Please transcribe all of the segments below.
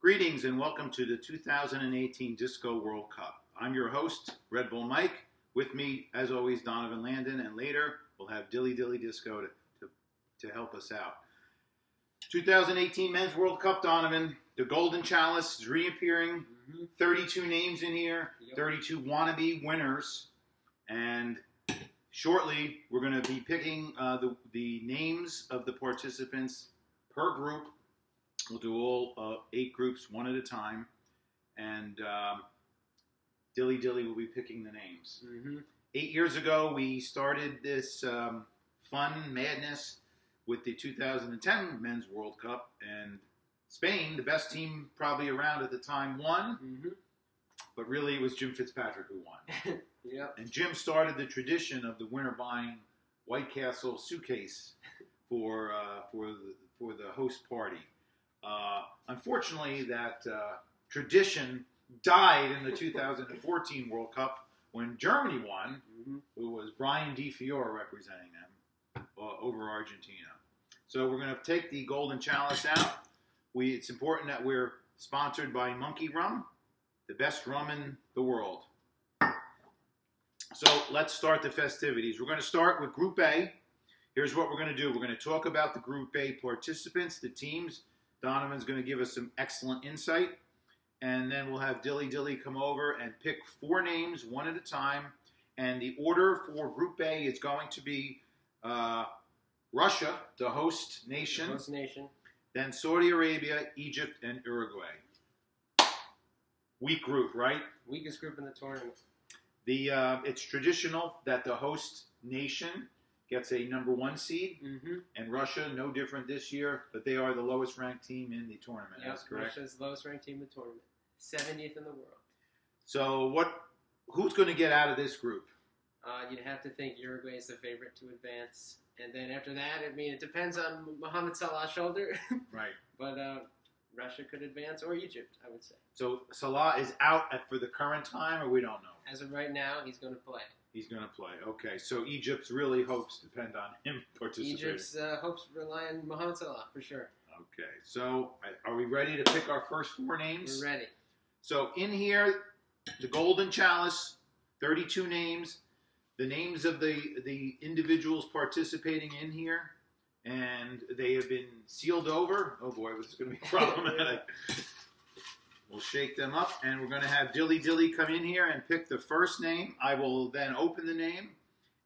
Greetings and welcome to the 2018 Disco World Cup. I'm your host, Red Bull Mike. With me, as always, Donovan Landon, and later we'll have Dilly Dilly Disco to help us out. 2018 Men's World Cup, Donovan. The Golden Chalice is reappearing. 32 names in here, 32 wannabe winners, and shortly we're going to be picking the names of the participants per group. We'll do all 8 groups one at a time, and Dilly Dilly will be picking the names. 8 years ago, we started this fun madness with the 2010 Men's World Cup, and Spain, the best team probably around at the time, won. But really, it was Jim Fitzpatrick who won. And Jim started the tradition of the winner buying White Castle suitcase for the host party. Unfortunately, that tradition died in the 2014 World Cup when Germany won. It was Brian Di Fiore representing them over Argentina. So we're going to take the Golden Chalice out. It's important that we're sponsored by Monkey Rum, the best rum in the world. So let's start the festivities. We're going to start with Group A. Here's what we're going to do. We're going to talk about the Group A participants, the teams. Donovan's going to give us some excellent insight. And then we'll have Dilly Dilly come over and pick 4 names one at a time. And the order for Group A is going to be Russia, the host nation. Then Saudi Arabia, Egypt, and Uruguay. Weak group, right? Weakest group in the tournament. It's traditional that the host nation gets a number 1 seed, and Russia, no different this year, but they are the lowest ranked team in the tournament. Yep, That's correct. Russia's the lowest ranked team in the tournament. 70th in the world. So who's going to get out of this group? You'd have to think Uruguay is the favorite to advance. And then after that, I mean, it depends on Mohamed Salah's shoulder. Right. But Russia could advance, or Egypt, I would say. So Salah is out for the current time, or we don't know? As of right now, he's going to play. He's going to play. Okay, so Egypt's really hopes depend on him participating. Egypt's hopes rely on Mohamed Salah, for sure. Okay, so are we ready to pick our first 4 names? We're ready. So in here, the Golden Chalice, 32 names. The names of the individuals participating in here, and they have been sealed over. Oh boy, this is going to be problematic. We'll shake them up, and we're going to have Dilly Dilly come in here and pick the first name. I will then open the name,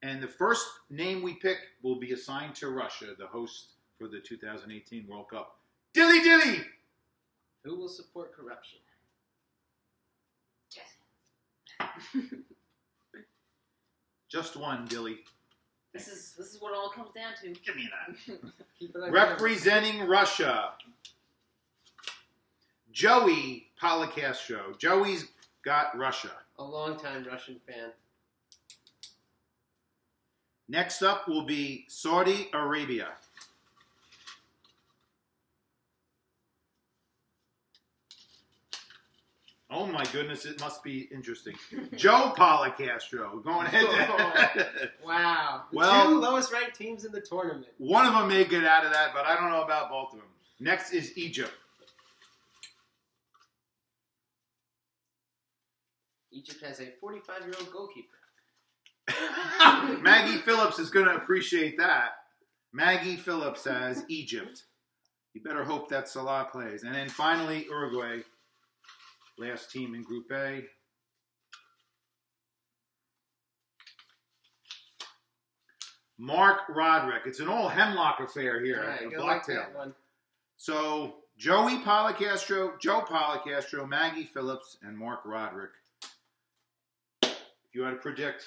and the first name we pick will be assigned to Russia, the host for the 2018 World Cup. Dilly Dilly! Who will support corruption? Just one, Dilly. This is what it all comes down to. Give me that. Keep it on Representing Russia, Joey Policastro. Joey's got Russia. a longtime Russian fan. Next up will be Saudi Arabia. Oh my goodness, it must be interesting. Joe Policastro going head to head. Wow. The Well, 2 lowest ranked teams in the tournament. one of them may get out of that, but I don't know about both of them. Next is Egypt. Egypt has a 45-year-old goalkeeper. Maggie Phillips is going to appreciate that. Maggie Phillips has Egypt. You better hope that Salah plays. And then finally, Uruguay. Last team in Group A. Mark Roderick. It's an old hemlock affair here Yeah, at you the go like Blacktail. that one. So, Joey Policastro, Joe Policastro, Maggie Phillips, and Mark Roderick. If you had to predict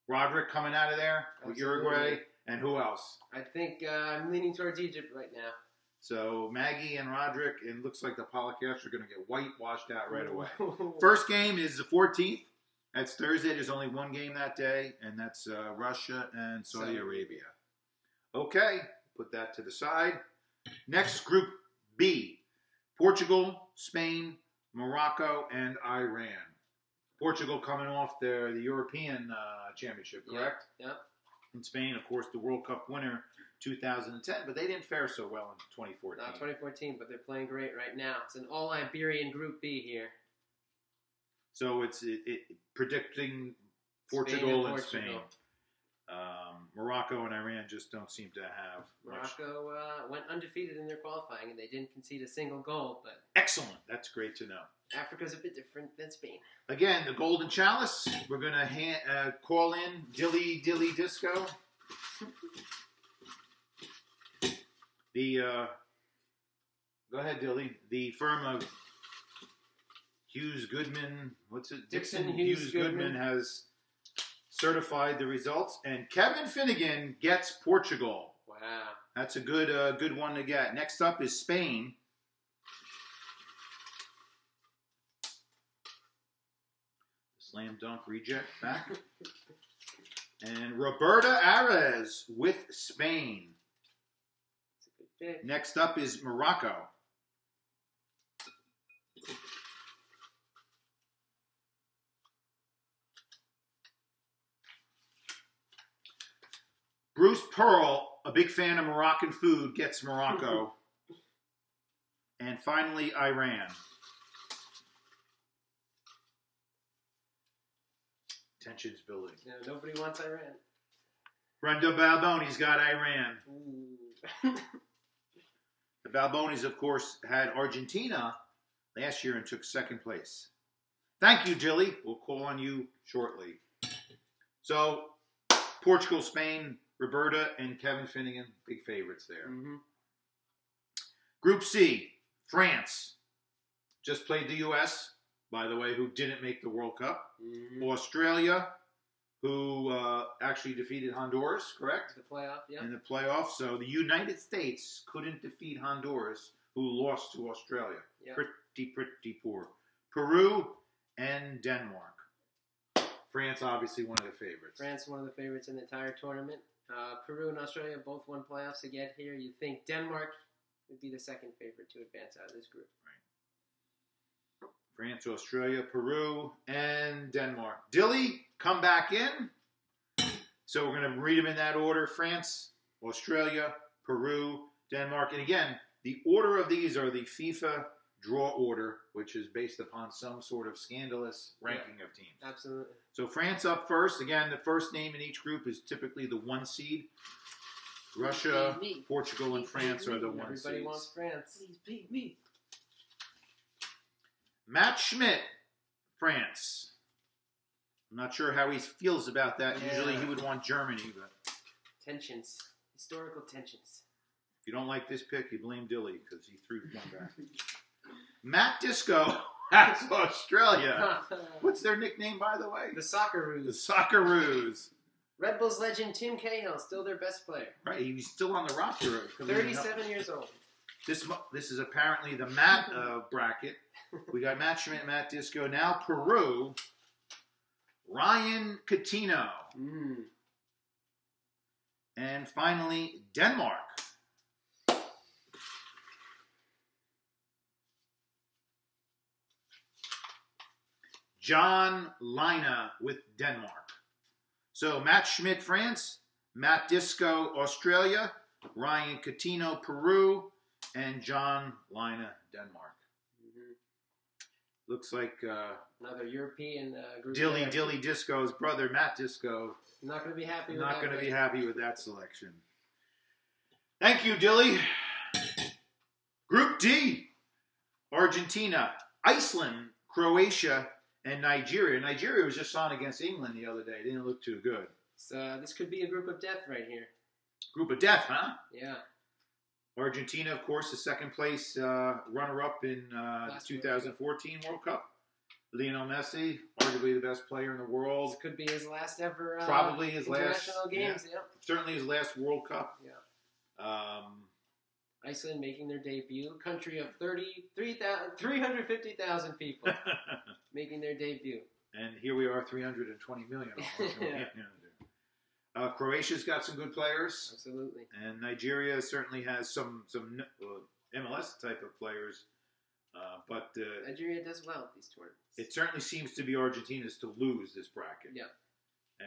Roderick coming out of there with Absolutely. Uruguay, and who else? I think I'm leaning towards Egypt right now. So, Maggie and Roderick, and it looks like the Policastro are going to get whitewashed out right away. First game is the 14th. That's Thursday. There's only one game that day, and that's Russia and Saudi Arabia. Okay, put that to the side. Next, Group B. Portugal, Spain, Morocco, and Iran. Portugal coming off the European Championship, correct? Yep. in Spain. Of course, the World Cup winner 2010, but they didn't fare so well in 2014. Not 2014, but they're playing great right now. It's an all-Iberian Group B here. So it's predicting Spain Portugal and and Spain. Morocco and Iran just don't seem to have much. Morocco went undefeated in their qualifying, and they didn't concede a single goal. But Excellent. That's great to know. Africa's a bit different than Spain. Again, the Golden Chalice. We're going to call in Dilly Dilly Disco. Go ahead, Dilly. The firm of Hughes Goodman, Dixon Hughes Goodman has certified the results, and Kevin Finnegan gets Portugal. Wow. That's a good one to get. Next up is Spain. Slam dunk reject back. And Roberta Ares with Spain. That's a good pick. Next up is Morocco. Bruce Pearl, a big fan of Moroccan food, gets Morocco. And finally, Iran. Tensions building. Yeah, nobody wants Iran. Brenda Balboni's got Iran. Ooh. The Balbonis, of course, had Argentina last year and took second place. Thank you, Dilly. We'll call on you shortly. So, Portugal, Spain, Roberta, and Kevin Finnegan, big favorites there. Mm-hmm. Group C, France. Just played the U.S., by the way, who didn't make the World Cup. Mm-hmm. Australia, who actually defeated Honduras, correct? The playoff, yeah. In the playoffs. So the United States couldn't defeat Honduras, who lost to Australia. Yep. Pretty poor. Peru and Denmark. France, obviously, one of the favorites. France, one of the favorites in the entire tournament. Peru and Australia both won playoffs to get here. You'd think Denmark would be the second favorite to advance out of this group. Right. France, Australia, Peru, and Denmark. Dilly, come back in. So we're going to read them in that order. France, Australia, Peru, Denmark. And again, the order of these are the FIFA draw order, which is based upon some sort of scandalous ranking of teams. Absolutely. So France up first. Again, the first name in each group is typically the one seed. Russia, Me. Portugal, and France are the one Everybody seeds. wants France. Please beat me. Matt Schmidt, France. I'm not sure how he feels about that. Yeah. Usually he would want Germany, but Tensions. Historical tensions. if you don't like this pick, you blame Dilly because he threw one back. Matt Disco has Australia. What's their nickname, by the way? The Socceroos. The Socceroos. Red Bulls legend Tim Cahill, still their best player. Right, he's still on the roster. 37 years old. This is apparently the Matt bracket. We got Matt Schmidt, Matt Disco. Now Peru, Ryan Coutinho. Mm. And finally, Denmark. John Lina with Denmark. So Matt Schmidt, France, Matt Disco, Australia, Ryan Coutinho, Peru, and John Lina, Denmark. Mm-hmm. Looks like Another European group. Dilly there. Dilly Disco's brother, Matt Disco, Not going to be happy with not that going to be pick. happy with that selection. Thank you, Dilly. Group D, Argentina, Iceland, Croatia, and Nigeria. Nigeria was just on against England the other day. It didn't look too good. So this could be a group of death right here. Group of death, huh? Yeah. Argentina, of course, the second place runner-up in the Last 2014 World Cup. Lionel Messi, arguably the best player in the world. This could be his last ever Probably his international last games. yeah. Yep. Certainly his last World Cup. Yeah. Um, Iceland making their debut. Country of 350,000 people making their debut. and here we are, 320 million almost. Yeah. Croatia's got some good players, Absolutely. and Nigeria certainly has some MLS type of players. But Nigeria does well at these tournaments. it certainly seems to be Argentina's to lose this bracket. Yeah.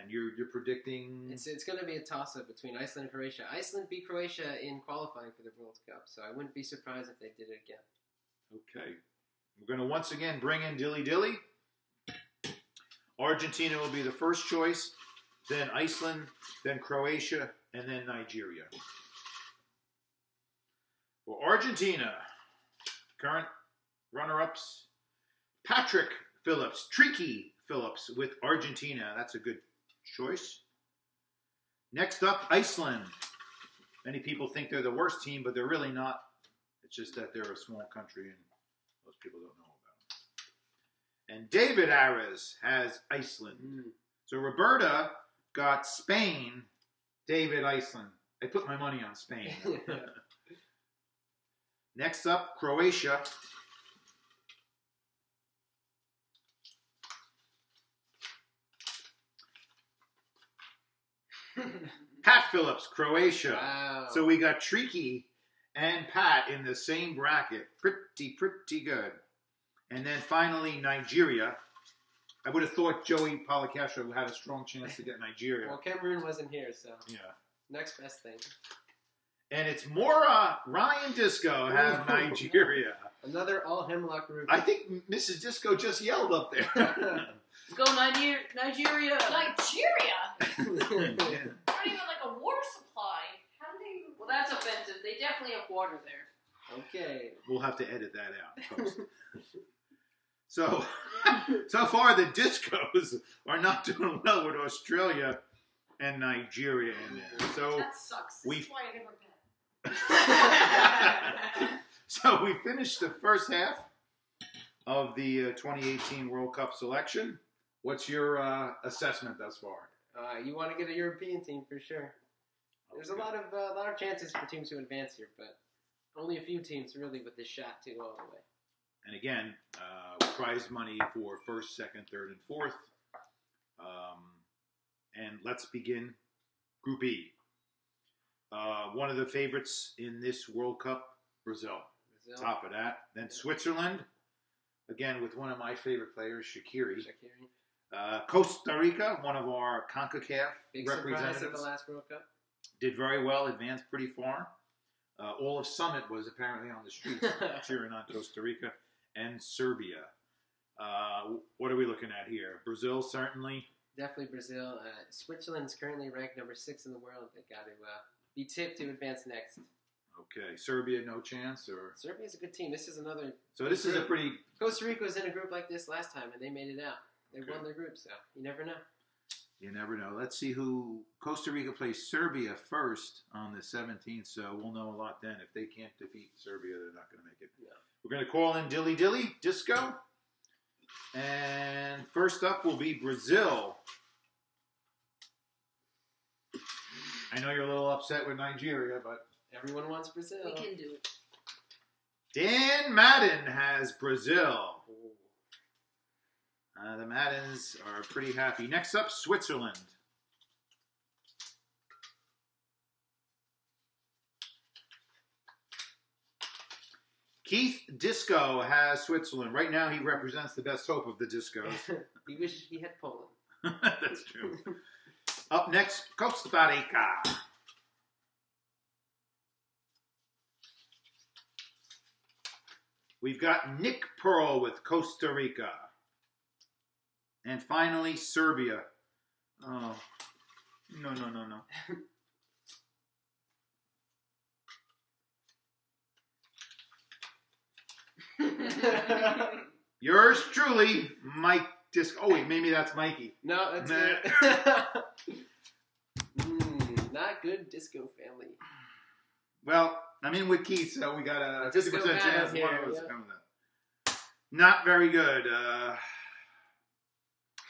And you're predicting... It's going to be a toss-up between Iceland and Croatia. Iceland beat Croatia in qualifying for the World Cup, so I wouldn't be surprised if they did it again. Okay. We're going to once again bring in Dilly Dilly. Argentina will be the first choice, then Iceland, then Croatia, and then Nigeria. For Argentina, current runner-ups, Patrick Phillips, Tricky Phillips with Argentina. That's a good choice. Next up, Iceland. Many people think they're the worst team, but they're really not. It's just that they're a small country and most people don't know about them. And David Ares has Iceland. So Roberta got Spain, David Iceland. I put my money on Spain. Next up, Croatia. Pat Phillips, Croatia. Wow. So we got Tricky and Pat in the same bracket. Pretty good. And then finally, Nigeria. I would have thought Joey Policastro had a strong chance to get Nigeria. Well, Cameroon wasn't here, so Yeah. next best thing. And it's Mora Ryan Disco have Nigeria. Another all-hemlock group. I think Mrs. Disco just yelled up there. Let's go Nigeria. Nigeria. Yeah. Not even like a war supply. How do they? Well, that's offensive. They definitely have water there. Okay. We'll have to edit that out. Folks. So far the Discos are not doing well with Australia and Nigeria in there. So That sucks. This is why I never bet. So we finished the first half of the 2018 World Cup selection. What's your assessment thus far? You want to get a European team for sure. There's a lot of chances for teams to advance here, but only a few teams really with this shot to go all the way. And again, prize money for first, second, third, and fourth. And let's begin Group E. One of the favorites in this World Cup, Brazil. Top of that. Then Switzerland, again with one of my favorite players, Shaqiri. Costa Rica, one of our CONCACAF Big surprise representatives. at the last World Cup. Did very well, advanced pretty far. All of Summit was apparently on the streets cheering on Costa Rica. And Serbia. What are we looking at here? Brazil, certainly. Definitely Brazil. Switzerland's currently ranked number 6 in the world. They got to be tipped to advance next. Okay, Serbia, no chance, or Serbia's a good team. This is another. so. This is a pretty. Costa Rica was in a group like this last time, and they made it out. They Okay. won their group, so you never know. You never know. Let's see who Costa Rica plays Serbia first on the 17th, so we'll know a lot then. If they can't defeat Serbia, they're not going to make it. No. We're going to call in Dilly Dilly Disco, and first up will be Brazil. I know you're a little upset with Nigeria, but Everyone wants Brazil. We can do it. Dan Madden has Brazil. The Maddens are pretty happy. Next up, Switzerland. Keith Disco has Switzerland. Right now, he represents the best hope of the Discos. You wish he had Poland. That's true. Up next, Costa Rica. We've got Nick Pearl with Costa Rica. And finally, Serbia. Oh, no. Yours truly, Mike Disco. Oh, wait, maybe that's Mikey. No, that's it. Not good, Disco family. Well, I'm in with Keith, so we got a 50% Disco chance Madden one here, of us yeah. coming up. Not very good.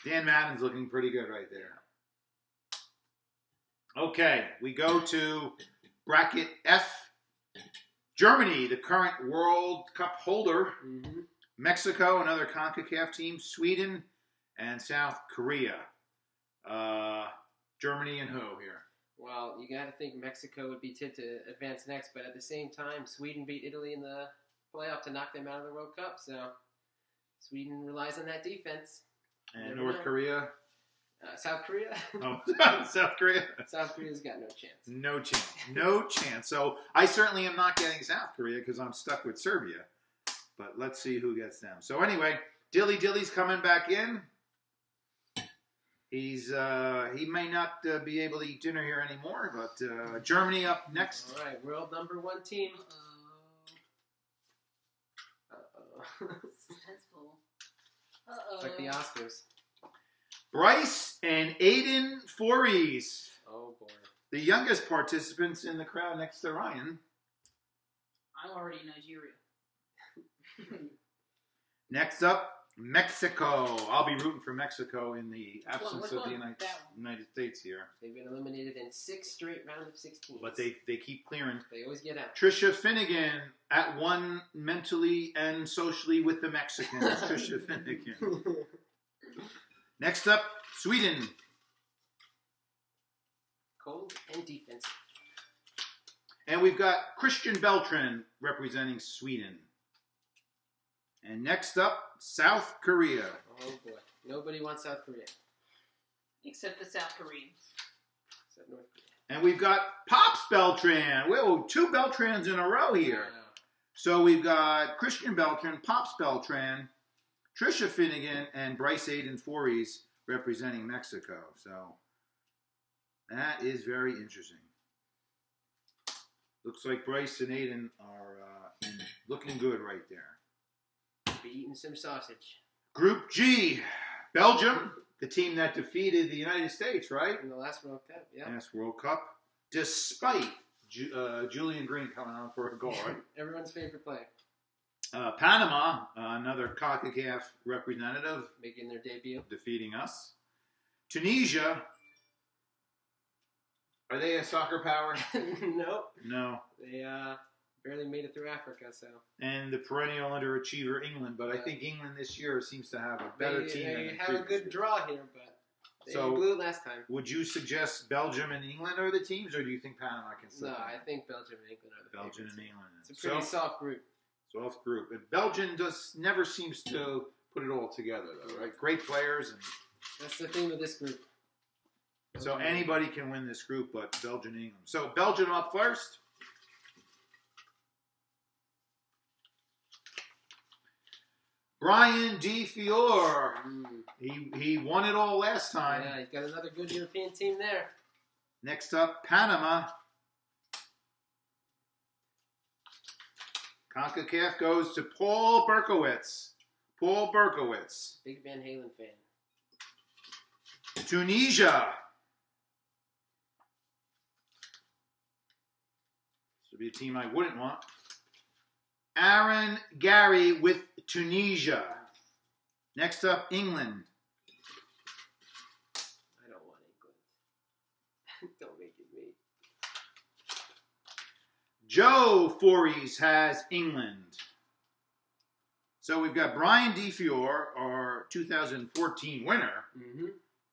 Dan Madden's looking pretty good right there. Okay, we go to bracket F. Germany, the current World Cup holder. Mm-hmm. Mexico, another CONCACAF team. Sweden and South Korea. Germany and who here? Well, you got to think Mexico would be tipped to advance next, but at the same time, Sweden beat Italy in the playoff to knock them out of the World Cup, so Sweden relies on that defense. And Never North know. Korea? South Korea. Oh, South Korea. South Korea's got no chance. No chance. No chance. So I certainly am not getting South Korea because I'm stuck with Serbia. But let's see who gets them. So anyway, Dilly's coming back in. He may not be able to eat dinner here anymore, but Germany up next. All right, world number 1 team. Suspenseful. It's like the Oscars. Bryce and Aiden Fories, Oh boy. the youngest participants in the crowd next to Ryan. I'm already in Nigeria. Next up, Mexico. I'll be rooting for Mexico in the absence Which of one? the United States here. They've been eliminated in 6 straight round of 16. But they keep clearing. They always get out. Trisha Finnegan at one mentally and socially with the Mexicans. Trisha Finnegan. Next up, Sweden. Cold and defensive. And we've got Christian Beltran representing Sweden. And next up, South Korea. Oh boy. Nobody wants South Korea. Except the South Koreans. Except North Korea. And we've got Pops Beltran. Whoa, 2 Beltrans in a row here. Wow. So we've got Christian Beltran, Pops Beltran, Trisha Finnegan, and Bryce Aiden Fories representing Mexico. So that is very interesting. Looks like Bryce and Aiden are looking good right there. Be eating some sausage. Group G, Belgium, the team that defeated the United States, right? In the last World Cup, yeah. Last World Cup, despite Julian Green coming on for a goal, right? Everyone's favorite player. Panama, another CONCACAF representative, Making their debut. defeating us. Tunisia, are they a soccer power? Nope. No. They barely made it through Africa, so. And the perennial underachiever England, but I think England this year seems to have a better team. They than have a previous good years. draw here, but they So- blew it last time. Would you suggest Belgium and England are the teams, or do you think Panama can slip No, in? I think Belgium and England are the Belgium favorites. and England. It's a pretty soft group. Soft group. And Belgium never seems to put it all together, though, right? Great players, and That's the theme of this group. so anybody can win this group, but Belgium and England. So Belgium up first. Brian D. Fior. He won it all last time. Yeah, he's got another good European team there. Next up, Panama. CONCACAF goes to Paul Berkowitz. Paul Berkowitz. Big Van Halen fan. Tunisia. This would be a team I wouldn't want. Aaron Gary with Tunisia. Next up, England. I don't want England. Don't make it me. Joe Fories has England. So we've got Brian DeFior, our 2014 winner, Mm-hmm.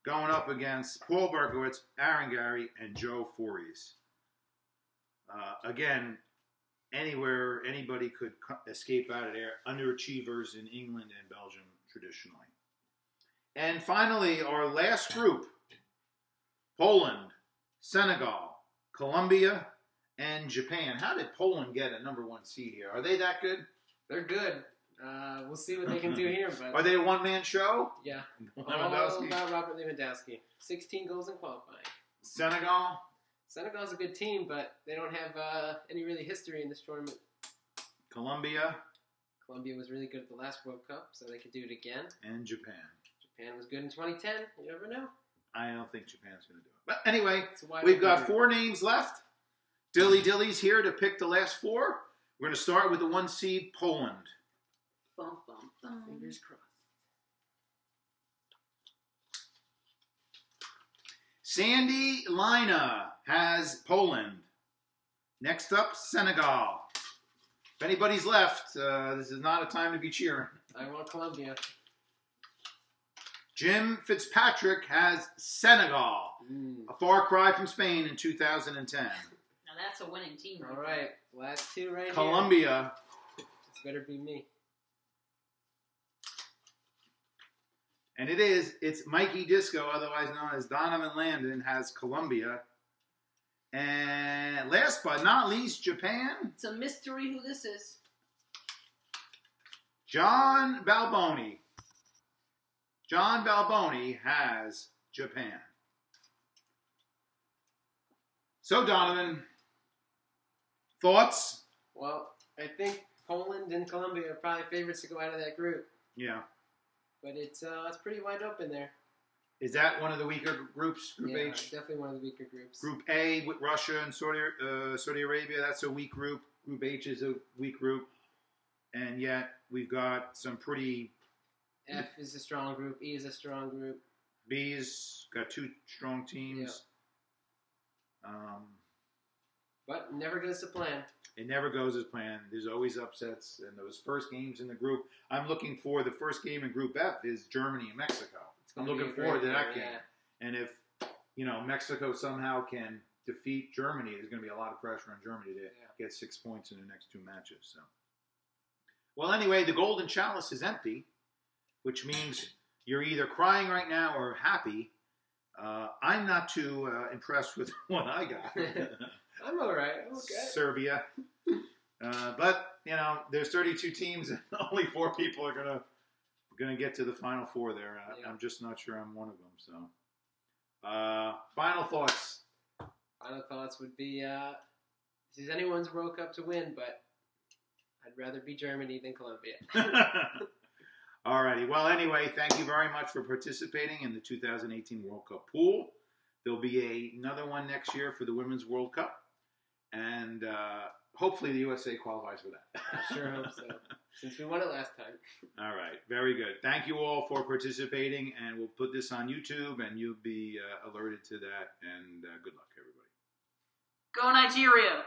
going up against Paul Berkowitz, Aaron Gary, and Joe Fories. Again, anywhere anybody could escape out of there, underachievers in England and Belgium traditionally. And finally, our last group, Poland, Senegal, Colombia, and Japan. How did Poland get a number 1 seed here? Are they that good? They're good. We'll see what they can do here, but Are they a one-man show? yeah. All Lewandowski. about Robert Lewandowski. 16 goals in qualifying. Senegal? Senegal's a good team, but they don't have any really history in this tournament. Colombia? Colombia was really good at the last World Cup, so they could do it again. And Japan. Japan was good in 2010. You never know. I don't think Japan's going to do it. But anyway, It's a wide we've open got group. 4 names left. Dilly's here to pick the last 4. We're going to start with the 1 seed, Poland. Bum, bum, bum. Fingers crossed. Sandy Lina has Poland. Next up, Senegal. If anybody's left, this is not a time to be cheering. I want Colombia. Jim Fitzpatrick has Senegal. A far cry from Spain in 2010. Now that's a winning team. All right, last 2 right here. Colombia. This better be me. And it's Mikey Disco, otherwise known as Donovan Landon, has Colombia. And last but not least, Japan. It's a mystery who this is. John Balboni. John Balboni has Japan. So, Donovan, thoughts? Well, I think Poland and Colombia are probably favorites to go out of that group. Yeah. But it's pretty wide open there. Is that one of the weaker groups, Group Yeah, H? definitely one of the weaker groups. Group A with Russia and Saudi Arabia, that's a weak group. Group H is a weak group. And yet, we've got some pretty... F is a strong group. E is a strong group. B's got two strong teams. But never goes to plan. It never goes as planned. There's always upsets. And those first games in the group, I'm looking for the first game in Group F is Germany and Mexico. I'm looking forward to that game. Yeah. And if, Mexico somehow can defeat Germany, there's going to be a lot of pressure on Germany to get 6 points in the next two matches. So, well, anyway, the golden chalice is empty, which means you're either crying right now or happy. I'm not too impressed with what I got. I'm all right. I'm okay. Serbia. But, there's 32 teams and only 4 people are going to get to the Final Four there. I'm just not sure I'm one of them. So, final thoughts. Final thoughts would be, this is anyone's World Cup to win, but I'd rather be Germany than Colombia. Alrighty. Well, anyway, thank you very much for participating in the 2018 World Cup pool. There'll be another one next year for the Women's World Cup. And hopefully the USA qualifies for that. I sure hope so, since we won it last time. All right. Very good. Thank you all for participating, and we'll put this on YouTube, and you'll be alerted to that. And good luck, everybody. Go Nigeria!